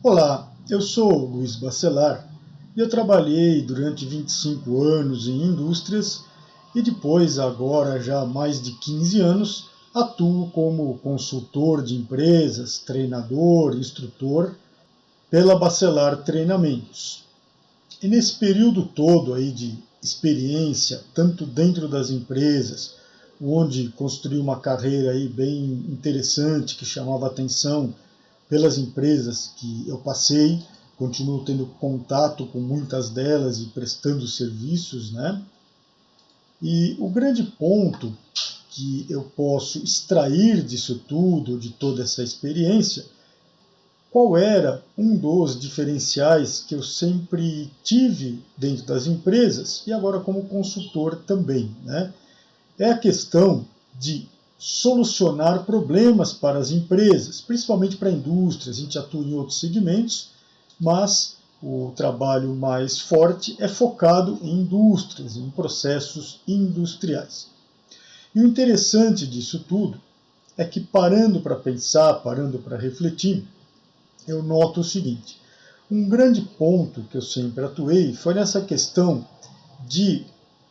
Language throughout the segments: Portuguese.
Olá, eu sou Luiz Bacelar e eu trabalhei durante 25 anos em indústrias e depois, agora já há mais de 15 anos, atuo como consultor de empresas, treinador, instrutor pela Bacelar Treinamentos. E nesse período todo aí de experiência, tanto dentro das empresas, onde construí uma carreira aí bem interessante que chamava atenção pelas empresas que eu passei, continuo tendo contato com muitas delas e prestando serviços, né? E o grande ponto que eu posso extrair disso tudo, de toda essa experiência, qual era um dos diferenciais que eu sempre tive dentro das empresas e agora como consultor também, né? É a questão de solucionar problemas para as empresas, principalmente para a indústria. A gente atua em outros segmentos, mas o trabalho mais forte é focado em indústrias, em processos industriais. E o interessante disso tudo é que, parando para pensar, parando para refletir, eu noto o seguinte: um grande ponto que eu sempre atuei foi nessa questão de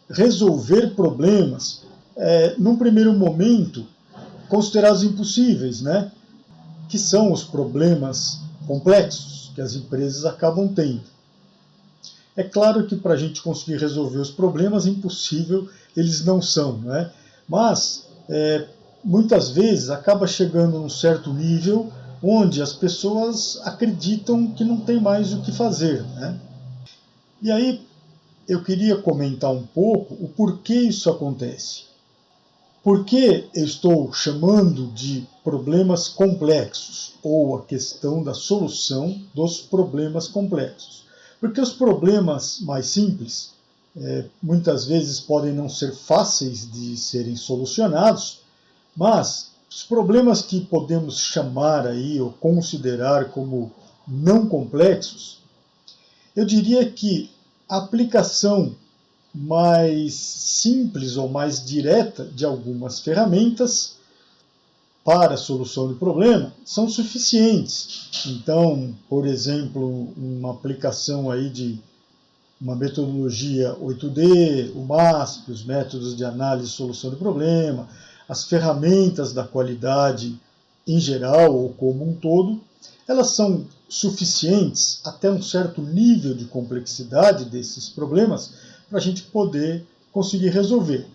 resolver problemas, num primeiro momento, considerados impossíveis, né? Que são os problemas complexos que as empresas acabam tendo. É claro que para a gente conseguir resolver os problemas, impossível eles não são, né? Mas muitas vezes acaba chegando a um certo nível onde as pessoas acreditam que não tem mais o que fazer, né? E aí eu queria comentar um pouco o porquê isso acontece. Por que eu estou chamando de problemas complexos, ou a questão da solução dos problemas complexos? Porque os problemas mais simples muitas vezes podem não ser fáceis de serem solucionados, mas os problemas que podemos chamar aí ou considerar como não complexos, eu diria que a aplicação mais simples ou mais direta de algumas ferramentas para a solução do problema são suficientes. Então, por exemplo, uma aplicação aí de uma metodologia 8D, o MASP, os métodos de análise e solução do problema, as ferramentas da qualidade em geral ou como um todo, elas são suficientes até um certo nível de complexidade desses problemas para a gente poder conseguir resolver.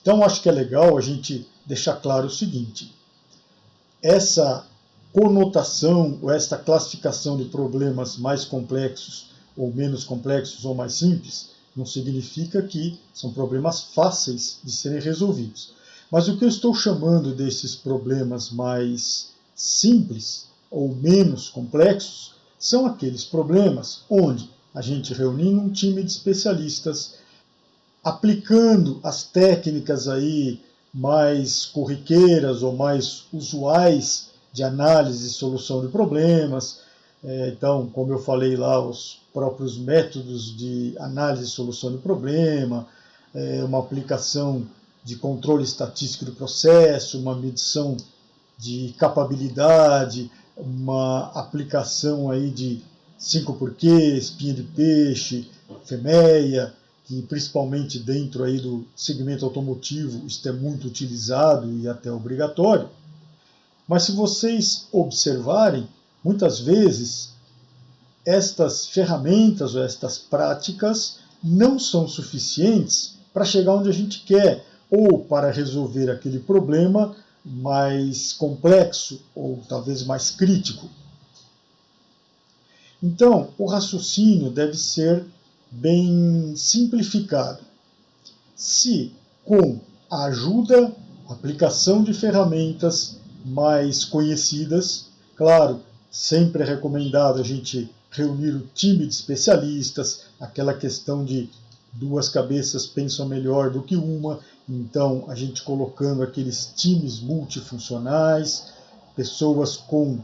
Então, acho que é legal a gente deixar claro o seguinte: essa conotação ou esta classificação de problemas mais complexos ou menos complexos ou mais simples não significa que são problemas fáceis de serem resolvidos. Mas o que eu estou chamando desses problemas mais simples ou menos complexos são aqueles problemas onde a gente reunindo um time de especialistas, aplicando as técnicas aí mais corriqueiras ou mais usuais de análise e solução de problemas. Então, como eu falei lá, os próprios métodos de análise e solução de problema, uma aplicação de controle estatístico do processo, uma medição de capabilidade, uma aplicação aí de 5 porquês, espinha de peixe, FEMEA, que principalmente dentro aí do segmento automotivo isto é muito utilizado e até obrigatório. Mas se vocês observarem, muitas vezes estas ferramentas ou estas práticas não são suficientes para chegar onde a gente quer ou para resolver aquele problema mais complexo ou talvez mais crítico. Então, o raciocínio deve ser bem simplificado. Se com a ajuda, aplicação de ferramentas mais conhecidas, claro, sempre é recomendado a gente reunir o time de especialistas, aquela questão de duas cabeças pensam melhor do que uma, então a gente colocando aqueles times multifuncionais, pessoas com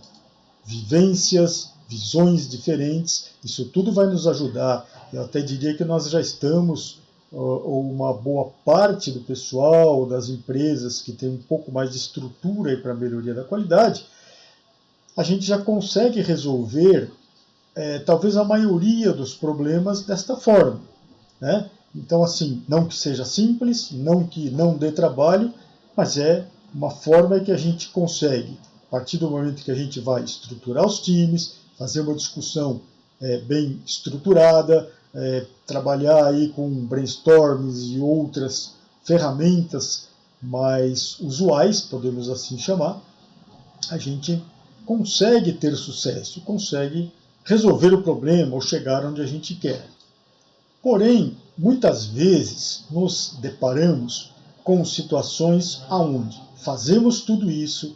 vivências, visões diferentes, isso tudo vai nos ajudar. Eu até diria que nós já estamos, ou uma boa parte do pessoal, das empresas que tem um pouco mais de estrutura para a melhoria da qualidade, a gente já consegue resolver talvez a maioria dos problemas desta forma, né? Então, assim, não que seja simples, não que não dê trabalho, mas é uma forma que a gente consegue, a partir do momento que a gente vai estruturar os times, fazer uma discussão bem estruturada, trabalhar aí com brainstorms e outras ferramentas mais usuais, podemos assim chamar, a gente consegue ter sucesso, consegue resolver o problema ou chegar onde a gente quer. Porém, muitas vezes nos deparamos com situações onde fazemos tudo isso,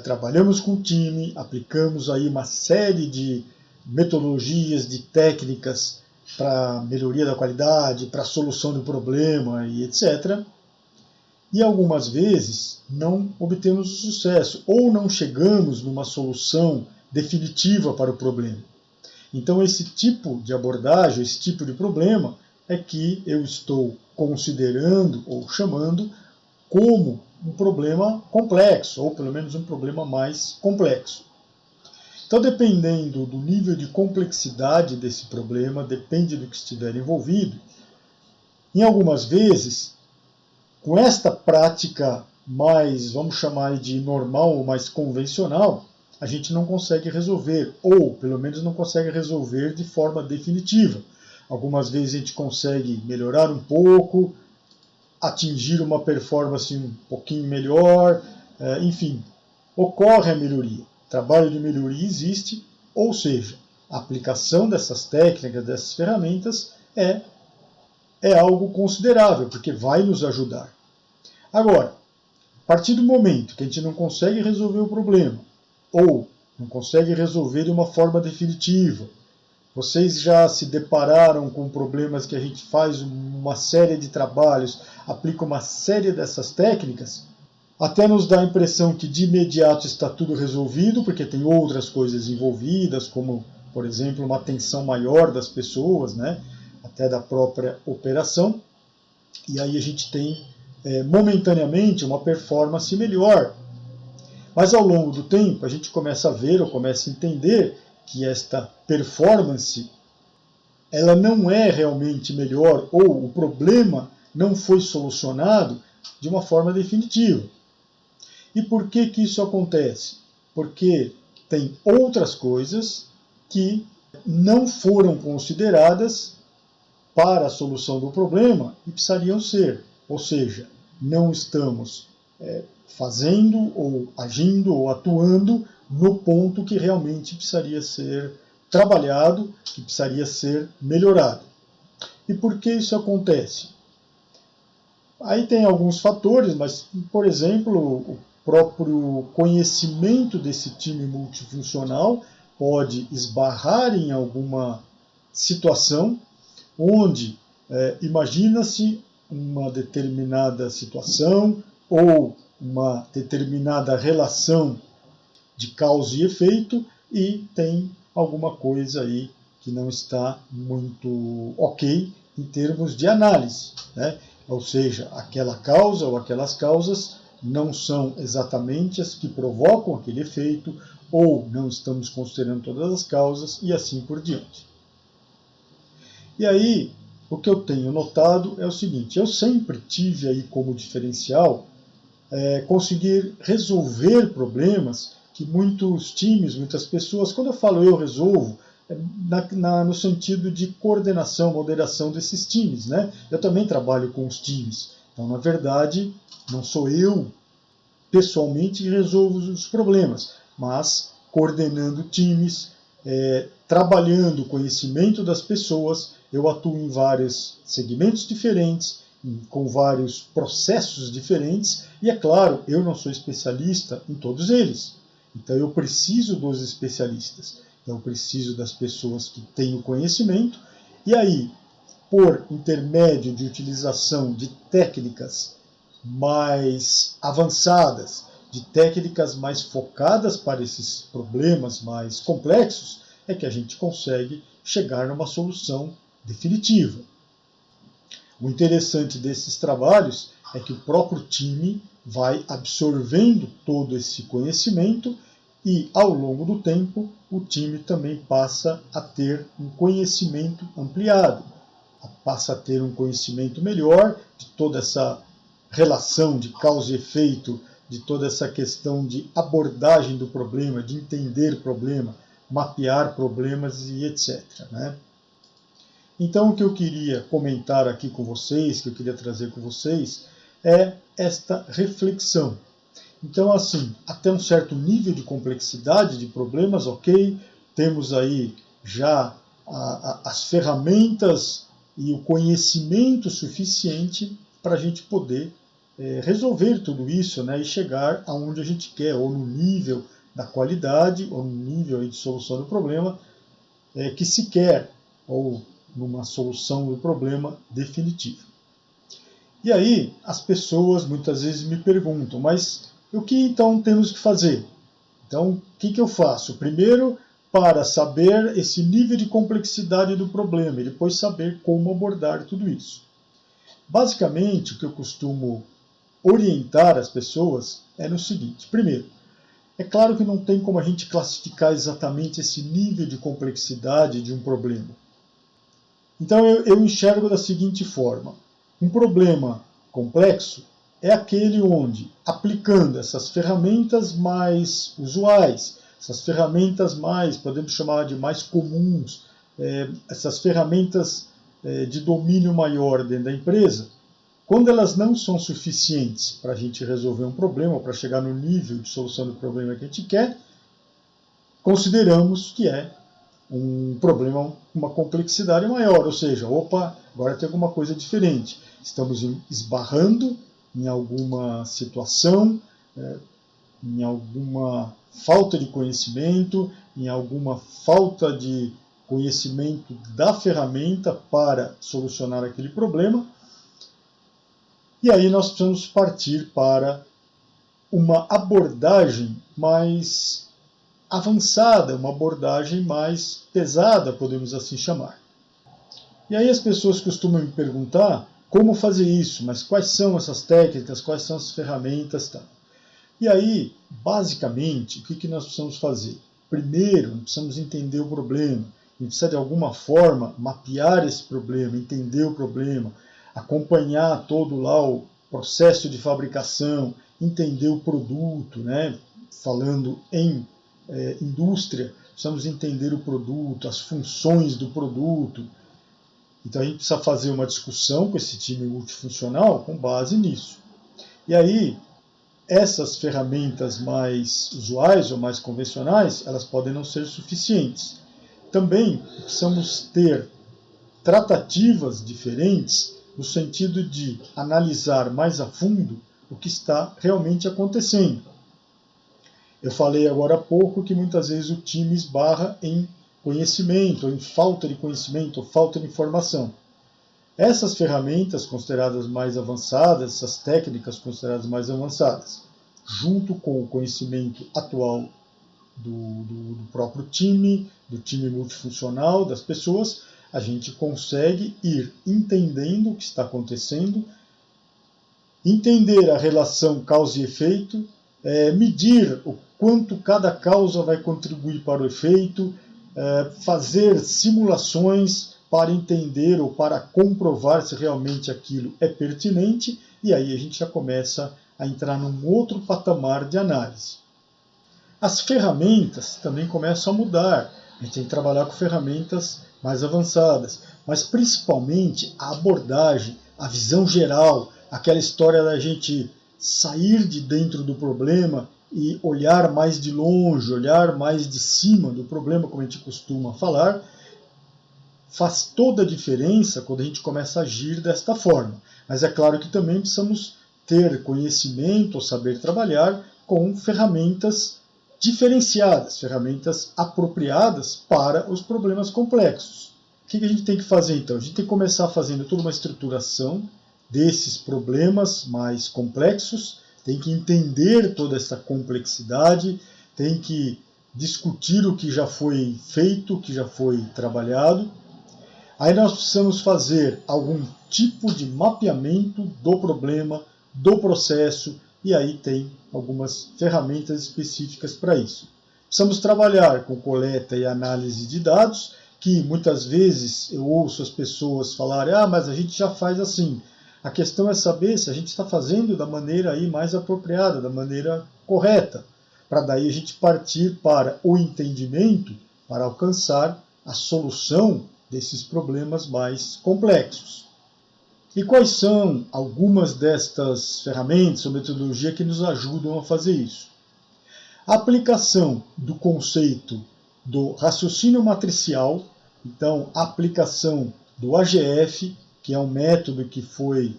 trabalhamos com o time, aplicamos aí uma série de metodologias, de técnicas para melhoria da qualidade, para solução do problema e etc. E algumas vezes não obtemos o sucesso ou não chegamos numa solução definitiva para o problema. Então, esse tipo de abordagem, esse tipo de problema, é que eu estou considerando ou chamando como um problema complexo, ou pelo menos um problema mais complexo. Então, dependendo do nível de complexidade desse problema, depende do que estiver envolvido, em algumas vezes, com esta prática mais, vamos chamar de normal ou mais convencional, a gente não consegue resolver, ou pelo menos não consegue resolver de forma definitiva. Algumas vezes a gente consegue melhorar um pouco, atingir uma performance um pouquinho melhor, enfim, ocorre a melhoria. O trabalho de melhoria existe, ou seja, a aplicação dessas técnicas, dessas ferramentas é algo considerável, porque vai nos ajudar. Agora, a partir do momento que a gente não consegue resolver o problema, ou não consegue resolver de uma forma definitiva, vocês já se depararam com problemas que a gente faz uma série de trabalhos, aplica uma série dessas técnicas, até nos dá a impressão que de imediato está tudo resolvido, porque tem outras coisas envolvidas, como, por exemplo, uma atenção maior das pessoas, né? Até da própria operação, e aí a gente tem momentaneamente uma performance melhor. Mas ao longo do tempo a gente começa a ver ou começa a entender que esta performance ela não é realmente melhor ou o problema não foi solucionado de uma forma definitiva. E por que isso acontece? Porque tem outras coisas que não foram consideradas para a solução do problema e precisariam ser. Ou seja, não estamos fazendo ou agindo ou atuando no ponto que realmente precisaria ser trabalhado, que precisaria ser melhorado. E por que isso acontece? Aí tem alguns fatores, mas, por exemplo, o próprio conhecimento desse time multifuncional pode esbarrar em alguma situação onde imagina-se uma determinada situação ou uma determinada relação de causa e efeito e tem alguma coisa aí que não está muito ok em termos de análise, né? Ou seja, aquela causa ou aquelas causas não são exatamente as que provocam aquele efeito ou não estamos considerando todas as causas e assim por diante. E aí, o que eu tenho notado é o seguinte, eu sempre tive aí como diferencial conseguir resolver problemas que muitos times, muitas pessoas, quando eu falo eu resolvo, no sentido de coordenação, moderação desses times, né? Eu também trabalho com os times, então na verdade não sou eu pessoalmente que resolvo os problemas, mas coordenando times, trabalhando o conhecimento das pessoas, eu atuo em vários segmentos diferentes, com vários processos diferentes, e é claro, eu não sou especialista em todos eles. Então eu preciso dos especialistas, então eu preciso das pessoas que têm o conhecimento, e aí, por intermédio de utilização de técnicas mais avançadas, de técnicas mais focadas para esses problemas mais complexos, é que a gente consegue chegar numa solução definitiva. O interessante desses trabalhos é que o próprio time vai absorvendo todo esse conhecimento E, ao longo do tempo, o time também passa a ter um conhecimento ampliado, passa a ter um conhecimento melhor de toda essa relação de causa e efeito, de toda essa questão de abordagem do problema, de entender o problema, mapear problemas e etc. Né? Então, o que eu queria comentar aqui com vocês, que eu queria trazer com vocês, é esta reflexão. Então, assim, até um certo nível de complexidade de problemas, ok, temos aí já as ferramentas e o conhecimento suficiente para a gente poder resolver tudo isso, né, e chegar aonde a gente quer, ou no nível da qualidade, ou no nível de solução do problema que se quer, ou numa solução do problema definitiva. E aí as pessoas muitas vezes me perguntam, mas o que então temos que fazer? Então, o que eu faço? Primeiro, para saber esse nível de complexidade do problema e depois saber como abordar tudo isso. Basicamente, o que eu costumo orientar as pessoas é no seguinte. Primeiro, é claro que não tem como a gente classificar exatamente esse nível de complexidade de um problema. Então eu enxergo da seguinte forma. Um problema complexo é aquele onde, aplicando essas ferramentas mais usuais, essas ferramentas mais, podemos chamar de mais comuns, essas ferramentas de domínio maior dentro da empresa, quando elas não são suficientes para a gente resolver um problema, ou para chegar no nível de solução do problema que a gente quer, consideramos que é um problema, uma complexidade maior, ou seja, opa, agora tem alguma coisa diferente. Estamos esbarrando em alguma situação, em alguma falta de conhecimento, em alguma falta de conhecimento da ferramenta para solucionar aquele problema. E aí nós precisamos partir para uma abordagem mais avançada, uma abordagem mais pesada, podemos assim chamar. E aí as pessoas costumam me perguntar como fazer isso, mas quais são essas técnicas, quais são as ferramentas, tá? E aí, basicamente, o que nós precisamos fazer? Primeiro, nós precisamos entender o problema. A gente precisa, de alguma forma, mapear esse problema, entender o problema, acompanhar todo lá o processo de fabricação, entender o produto, né? Falando em indústria, precisamos entender o produto, as funções do produto. Então a gente precisa fazer uma discussão com esse time multifuncional com base nisso. E aí, essas ferramentas mais usuais ou mais convencionais, elas podem não ser suficientes. Também precisamos ter tratativas diferentes no sentido de analisar mais a fundo o que está realmente acontecendo. Eu falei agora há pouco que muitas vezes o time esbarra em conhecimento, ou em falta de conhecimento, ou falta de informação. Essas ferramentas consideradas mais avançadas, essas técnicas consideradas mais avançadas, junto com o conhecimento atual do próprio time, do time multifuncional, das pessoas, a gente consegue ir entendendo o que está acontecendo, entender a relação causa e efeito, medir o quanto cada causa vai contribuir para o efeito, fazer simulações para entender ou para comprovar se realmente aquilo é pertinente, e aí a gente já começa a entrar num outro patamar de análise. As ferramentas também começam a mudar, a gente tem que trabalhar com ferramentas mais avançadas, mas principalmente a abordagem, a visão geral, aquela história da gente sair de dentro do problema e olhar mais de longe, olhar mais de cima do problema, como a gente costuma falar, faz toda a diferença quando a gente começa a agir desta forma. Mas é claro que também precisamos ter conhecimento ou saber trabalhar com ferramentas diferenciadas, ferramentas apropriadas para os problemas complexos. O que a gente tem que fazer então? A gente tem que começar fazendo toda uma estruturação desses problemas mais complexos, tem que entender toda essa complexidade, tem que discutir o que já foi feito, o que já foi trabalhado. Aí nós precisamos fazer algum tipo de mapeamento do problema, do processo, e aí tem algumas ferramentas específicas para isso. Precisamos trabalhar com coleta e análise de dados, que muitas vezes eu ouço as pessoas falarem, mas a gente já faz assim. A questão é saber se a gente está fazendo da maneira aí mais apropriada, da maneira correta, para daí a gente partir para o entendimento, para alcançar a solução desses problemas mais complexos. E quais são algumas destas ferramentas ou metodologia que nos ajudam a fazer isso? A aplicação do conceito do raciocínio matricial, então a aplicação do AGF, que é um método que foi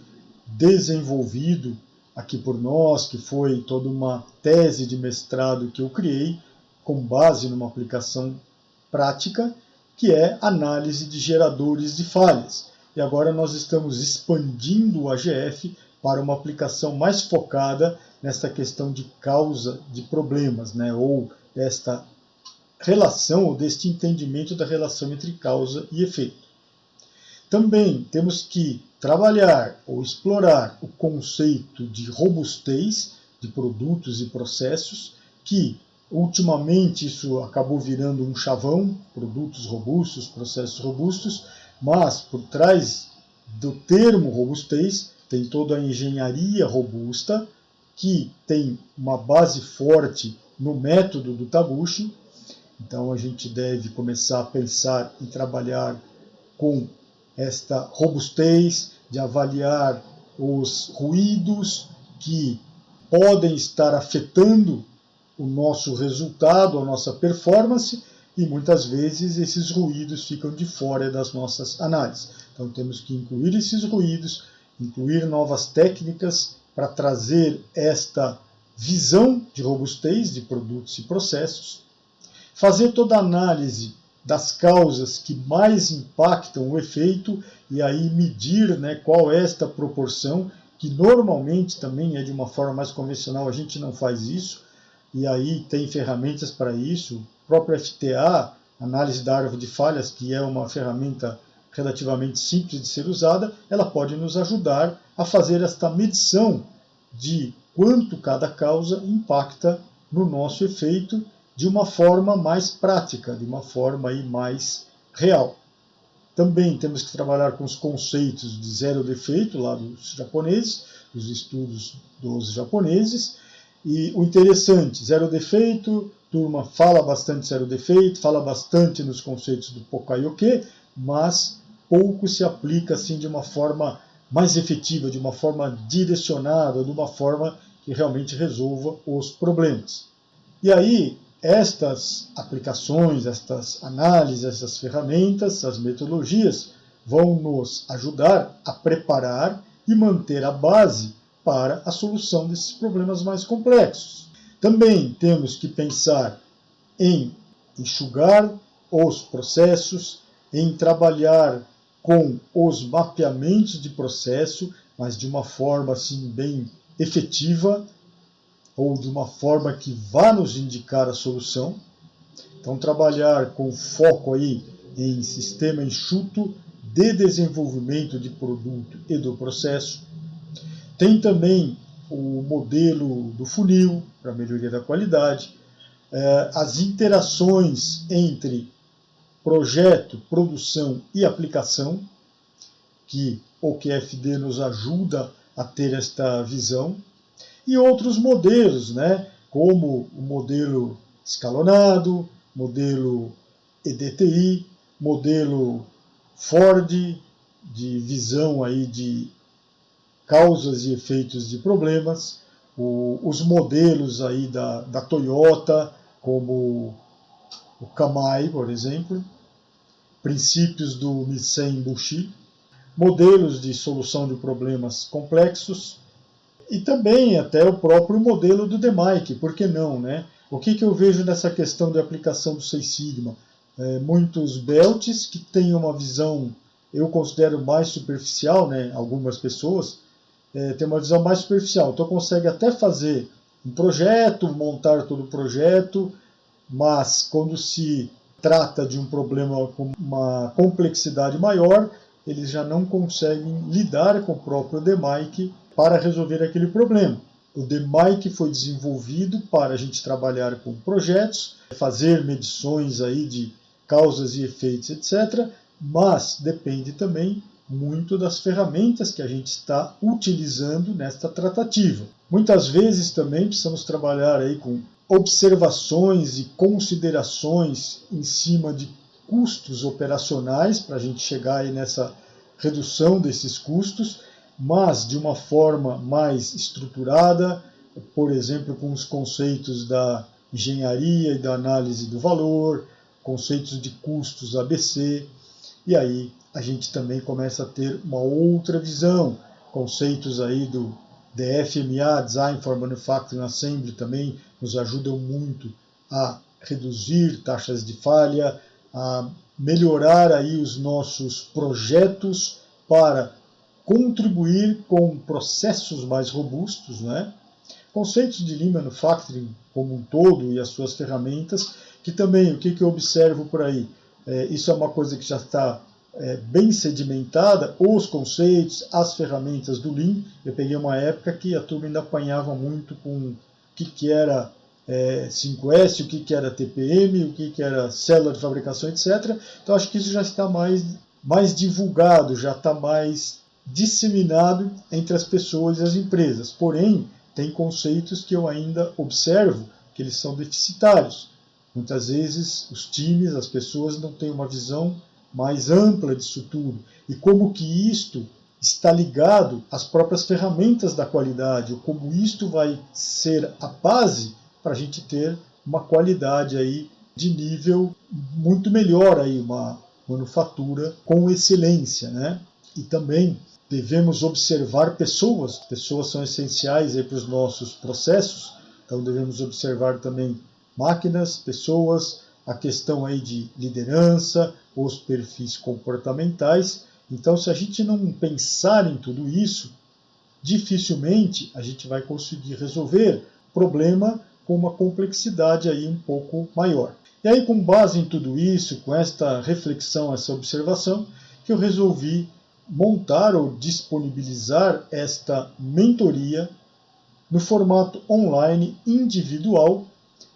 desenvolvido aqui por nós, que foi toda uma tese de mestrado que eu criei, com base numa aplicação prática, que é análise de geradores de falhas. E agora nós estamos expandindo o AGF para uma aplicação mais focada nesta questão de causa de problemas, ou desta relação, ou deste entendimento da relação entre causa e efeito. Também temos que trabalhar ou explorar o conceito de robustez de produtos e processos, que ultimamente isso acabou virando um chavão, produtos robustos, processos robustos, mas por trás do termo robustez tem toda a engenharia robusta, que tem uma base forte no método do Taguchi. Então a gente deve começar a pensar e trabalhar com esta robustez, de avaliar os ruídos que podem estar afetando o nosso resultado, a nossa performance, e muitas vezes esses ruídos ficam de fora das nossas análises. Então temos que incluir esses ruídos, incluir novas técnicas para trazer esta visão de robustez de produtos e processos, fazer toda a análise das causas que mais impactam o efeito e aí medir qual é esta proporção, que normalmente também é de uma forma mais convencional, a gente não faz isso, e aí tem ferramentas para isso. O próprio FTA, análise da árvore de falhas, que é uma ferramenta relativamente simples de ser usada, ela pode nos ajudar a fazer esta medição de quanto cada causa impacta no nosso efeito de uma forma mais prática, de uma forma aí mais real. Também temos que trabalhar com os conceitos de zero defeito, lá dos japoneses, dos estudos dos japoneses. E o interessante, zero defeito, turma fala bastante zero defeito, fala bastante nos conceitos do Poka-yoke, mas pouco se aplica assim de uma forma mais efetiva, de uma forma direcionada, de uma forma que realmente resolva os problemas. E aí, estas aplicações, estas análises, essas ferramentas, as metodologias vão nos ajudar a preparar e manter a base para a solução desses problemas mais complexos. Também temos que pensar em enxugar os processos, em trabalhar com os mapeamentos de processo, mas de uma forma assim bem efetiva, ou de uma forma que vá nos indicar a solução. Então, trabalhar com foco aí em sistema enxuto de desenvolvimento de produto e do processo. Tem também o modelo do funil para melhoria da qualidade, as interações entre projeto, produção e aplicação, que o QFD nos ajuda a ter esta visão, e outros modelos, como o modelo escalonado, modelo EDTI, modelo Ford, de visão aí de causas e efeitos de problemas, os modelos aí da Toyota, como o Kamai, por exemplo, princípios do Misen Bushi, modelos de solução de problemas complexos, e também até o próprio modelo do DMAIC, por que não, O que eu vejo nessa questão de aplicação do Seis Sigma? Muitos belts que têm uma visão, eu considero mais superficial, algumas pessoas têm uma visão mais superficial, então consegue até fazer um projeto, montar todo o projeto, mas quando se trata de um problema com uma complexidade maior, eles já não conseguem lidar com o próprio DMAIC para resolver aquele problema. O DMAIC foi desenvolvido para a gente trabalhar com projetos, fazer medições aí de causas e efeitos, etc., mas depende também muito das ferramentas que a gente está utilizando nesta tratativa. Muitas vezes também precisamos trabalhar aí com observações e considerações em cima de custos operacionais para a gente chegar aí nessa redução desses custos, mas de uma forma mais estruturada, por exemplo, com os conceitos da engenharia e da análise do valor, conceitos de custos ABC, e aí a gente também começa a ter uma outra visão, conceitos aí do DFMA, Design for Manufacturing Assembly, também nos ajudam muito a reduzir taxas de falha, a melhorar aí os nossos projetos para contribuir com processos mais robustos, né? Conceitos de Lean Manufacturing como um todo e as suas ferramentas, que também, o que eu observo por aí? Isso é uma coisa que já está bem sedimentada, os conceitos, as ferramentas do Lean. Eu peguei uma época que a turma ainda apanhava muito com o que era 5S, o que era TPM, o que era célula de fabricação, etc. Então acho que isso já está mais divulgado, já está mais disseminado entre as pessoas e as empresas. Porém, tem conceitos que eu ainda observo que eles são deficitários. Muitas vezes os times, as pessoas não têm uma visão mais ampla disso tudo. E como que isto está ligado às próprias ferramentas da qualidade, ou como isto vai ser a base para a gente ter uma qualidade aí de nível muito melhor, aí, uma manufatura com excelência, né? E também devemos observar pessoas. Pessoas são essenciais para os nossos processos, então devemos observar também máquinas, pessoas, a questão aí de liderança, os perfis comportamentais. Então, se a gente não pensar em tudo isso, dificilmente a gente vai conseguir resolver problema com uma complexidade aí um pouco maior. E aí, com base em tudo isso, com esta reflexão, essa observação, que eu resolvi montar ou disponibilizar esta mentoria no formato online individual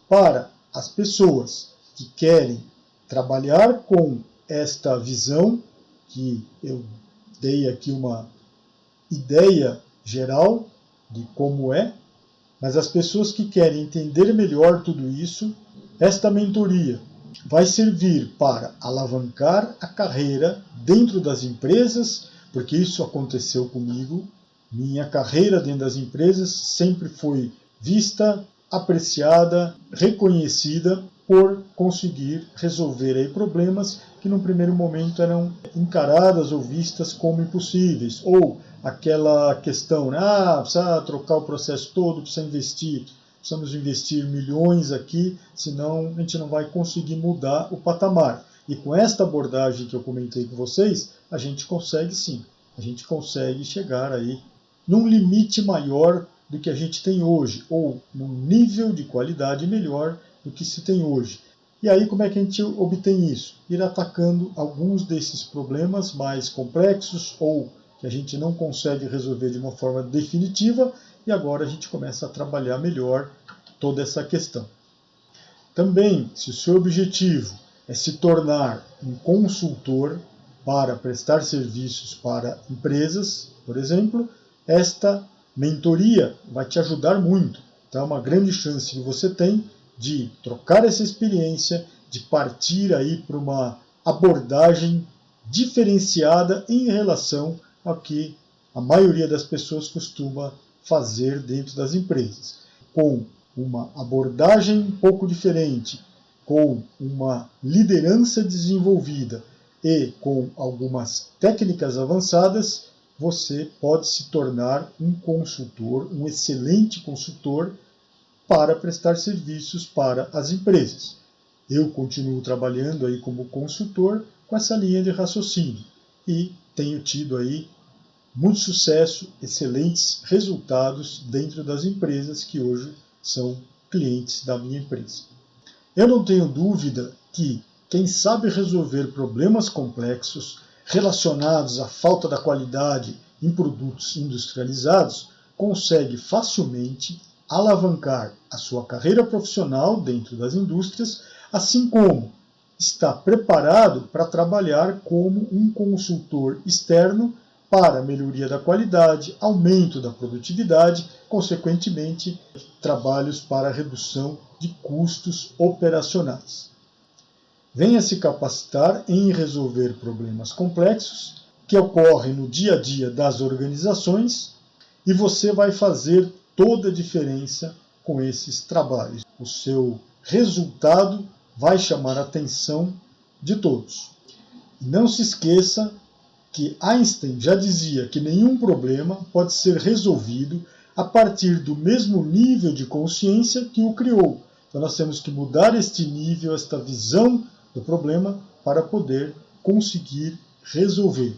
para as pessoas que querem trabalhar com esta visão, que eu dei aqui uma ideia geral de como é, mas as pessoas que querem entender melhor tudo isso, esta mentoria vai servir para alavancar a carreira dentro das empresas, porque isso aconteceu comigo. Minha carreira dentro das empresas sempre foi vista, apreciada, reconhecida por conseguir resolver aí problemas que num primeiro momento eram encaradas ou vistas como impossíveis, ou aquela questão, precisa trocar o processo todo, precisamos investir milhões aqui, senão a gente não vai conseguir mudar o patamar. E com esta abordagem que eu comentei com vocês, a gente consegue sim, a gente consegue chegar aí num limite maior do que a gente tem hoje, ou num nível de qualidade melhor do que se tem hoje. E aí como é que a gente obtém isso? Ir atacando alguns desses problemas mais complexos ou que a gente não consegue resolver de uma forma definitiva, e agora a gente começa a trabalhar melhor toda essa questão. Também, se o seu objetivo é se tornar um consultor para prestar serviços para empresas, por exemplo, esta mentoria vai te ajudar muito. Então é uma grande chance que você tem de trocar essa experiência, de partir aí para uma abordagem diferenciada em relação ao que a maioria das pessoas costuma fazer dentro das empresas. Com uma abordagem um pouco diferente, com uma liderança desenvolvida e com algumas técnicas avançadas, você pode se tornar um consultor, um excelente consultor para prestar serviços para as empresas. Eu continuo trabalhando aí como consultor com essa linha de raciocínio e tenho tido aí muito sucesso, excelentes resultados dentro das empresas que hoje são clientes da minha empresa. Eu não tenho dúvida que quem sabe resolver problemas complexos relacionados à falta da qualidade em produtos industrializados consegue facilmente alavancar a sua carreira profissional dentro das indústrias, assim como está preparado para trabalhar como um consultor externo para melhoria da qualidade, aumento da produtividade, consequentemente, trabalhos para redução de custos operacionais. Venha se capacitar em resolver problemas complexos que ocorrem no dia a dia das organizações e você vai fazer toda a diferença com esses trabalhos. O seu resultado vai chamar a atenção de todos. Não se esqueça que Einstein já dizia que nenhum problema pode ser resolvido a partir do mesmo nível de consciência que o criou. Então nós temos que mudar este nível, esta visão do problema para poder conseguir resolver.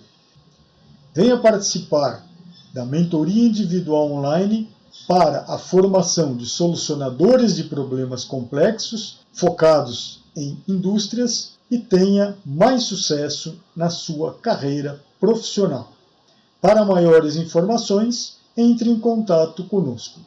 Venha participar da mentoria individual online para a formação de solucionadores de problemas complexos focados em indústrias e tenha mais sucesso na sua carreira profissional. Para maiores informações, entre em contato conosco.